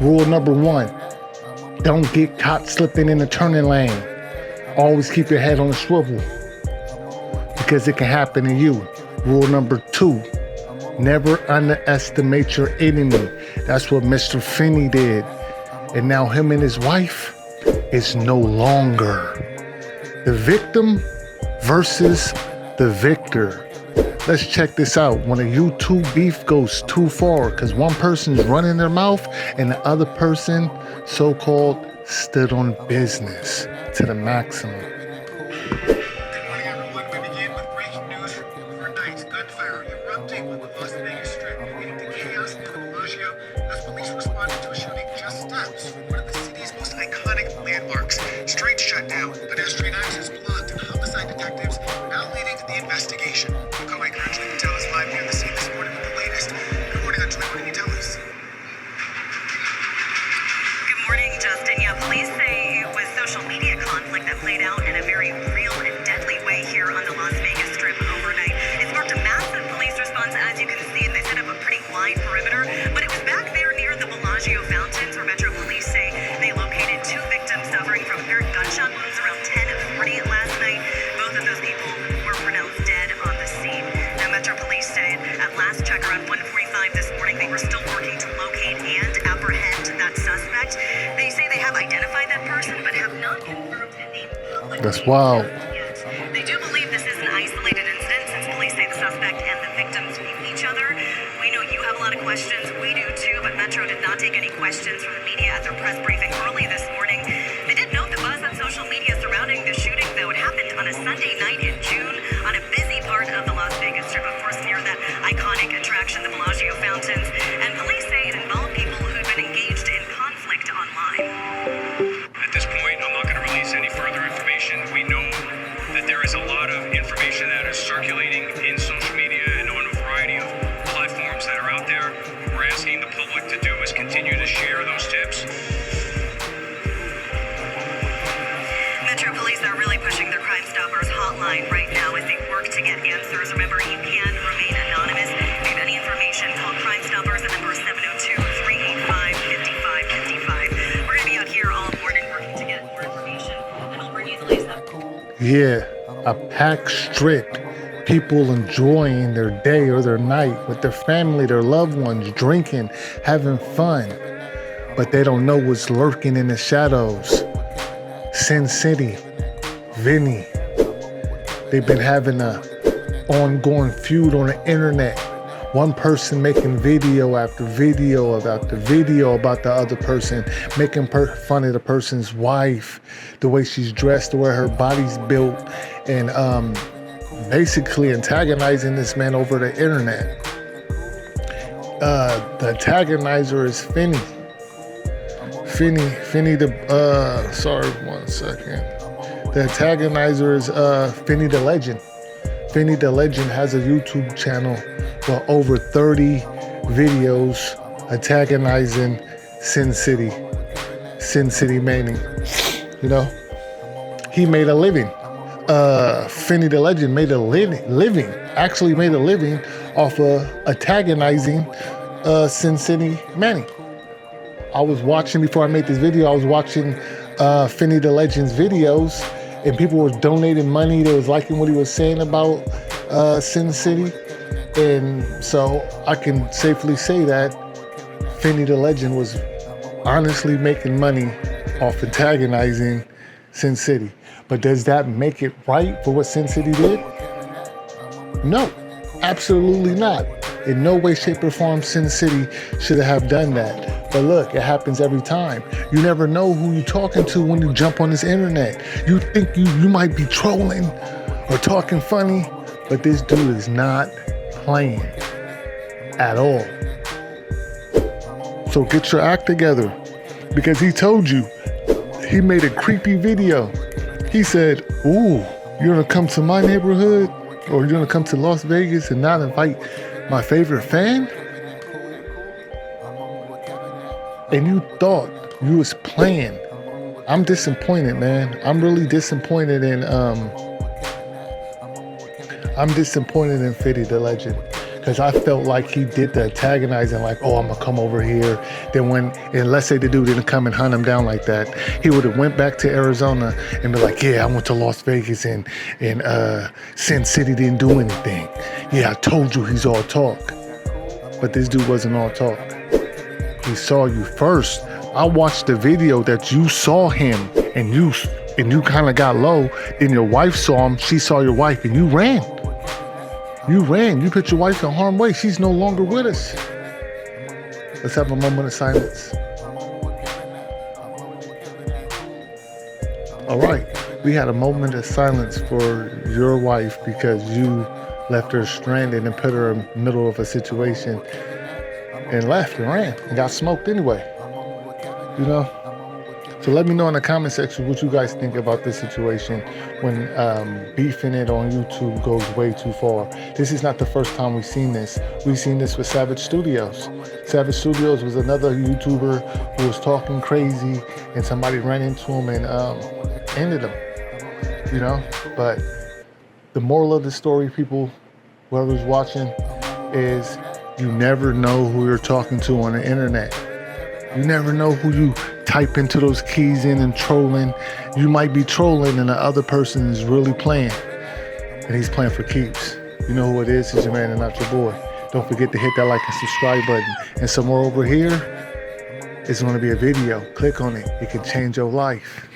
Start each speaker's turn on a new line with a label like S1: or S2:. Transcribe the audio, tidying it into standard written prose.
S1: Rule number 1, don't get caught slipping in the turning lane. Always keep your head on a swivel because it can happen to you. Rule number 2, never underestimate your enemy. That's what Mr. Finny did. And now him and his wife is no longer the victim versus the victor. Let's check this out. When a YouTube beef goes too far because one person's running their mouth and the other person, so-called, stood on business to the maximum.
S2: Good morning, everyone. We begin with breaking news overnight. Gunfire erupting on the Las Vegas Strip, leading to chaos near the Bellagio as police responded to a shooting just steps from one of the city's most iconic landmarks. Streets shut down, pedestrian access blocked, and homicide detectives now leading the investigation. Co-anchor Julie tell us live near the scene this morning with the latest. Good morning, Julie. What can you tell us?
S3: Good morning, Justin. Yeah, police say it was social media conflict that played out in a very real and deadly way here on the Las Vegas Strip overnight. It sparked a massive police response, as you can see, and they set up a pretty wide perimeter. But it was back there near the Bellagio fountains where Metro Police say they located 2 victims suffering from apparent gunshot wounds around 10:40 last night. Both of those people were pronounced dead on the scene. Now, Metro Police say at last check around 1:45 this morning, they were still working to locate and apprehend that suspect. They say they have identified that person, but have not confirmed the name publicly.
S1: That's wild.
S3: Yet. They do believe this is an isolated incident since police say the suspect and the victims knew each other. We know you have a lot of questions. We do too, but Metro did not take any questions from the media at their press briefing early this morning. They did note the buzz on social media surrounding the shooting, though. It happened on a Sunday night in June on a busy part of the Las Vegas Strip, of course, near that iconic attraction, the Bellagio fountains. And police say it involved people who'd been engaged in conflict online.
S4: At this point, I'm not going to release any further information. We know that there is a lot of information that is circulating in social media and on a variety of platforms that are out there. We're asking the public to do is continue to share those tips.
S3: Metro Police are really pushing their Crime Stoppers hotline right now as they work to get answers. Remember, you can remain anonymous. If you have any information, call Crime Stoppers. The number is 702-385-5555. We're going to be out here all morning working to get more information, and we'll bring you the latest updates.
S1: Yeah, a packed strip. People enjoying their day or their night with their family, their loved ones, drinking, having fun. But they don't know what's lurking in the shadows. Sin City, Vinny. They've been having a ongoing feud on the internet. One person making video after video about the other person, making fun of the person's wife, the way she's dressed, the way her body's built, and basically antagonizing this man over the internet. The antagonizer is Finny. Sorry, 1 second. The antagonizer is Finny Da Legend. Finny Da Legend has a YouTube channel with over 30 videos antagonizing Sin City Manning. You know, he made a living. Finny Da Legend made a living off of antagonizing Sin City Manning. I was watching, before I made this video, I was watching Finny Da Legend's videos, and people were donating money. They was liking what he was saying about Sin City. And so I can safely say that Finny Da Legend was honestly making money off antagonizing Sin City. But does that make it right for what Sin City did? No, absolutely not. In no way, shape, or form Sin City should have done that. But look, it happens every time. You never know who you're talking to when you jump on this internet. You think you might be trolling or talking funny, but this dude is not playing at all. So get your act together, because he told you, he made a creepy video. He said, ooh, you're gonna come to my neighborhood, or you're gonna come to Las Vegas and not invite my favorite fan? And you thought you was playing. I'm disappointed, man. I'm really disappointed in Finny Da Legend. because I felt like he did the antagonizing, like, oh, I'm gonna come over here. Then and let's say the dude didn't come and hunt him down like that, he would have went back to Arizona and be like, yeah, I went to Las Vegas and Sin City didn't do anything. Yeah, I told you he's all talk. But this dude wasn't all talk. He saw you first. I watched the video that you saw him and you kind of got low. Then your wife saw him. She saw your wife and you ran. You ran. You put your wife in harm's way. She's no longer with us. Let's have a moment of silence. All right. We had a moment of silence for your wife because you left her stranded and put her in the middle of a situation and left and ran and got smoked anyway. You know? So let me know in the comment section what you guys think about this situation when beefing it on YouTube goes way too far. This is not the first time we've seen this. We've seen this with Savage Studios. Savage Studios was another YouTuber who was talking crazy and somebody ran into him and ended him. You know? But the moral of the story, people, whoever's watching, is you never know who you're talking to on the internet. You never know who you type into those keys in and trolling. You might be trolling and the other person is really playing. And he's playing for keeps. You know who it is? It's your man and not your boy. Don't forget to hit that like and subscribe button. And somewhere over here, it's going to be a video. Click on it. It can change your life.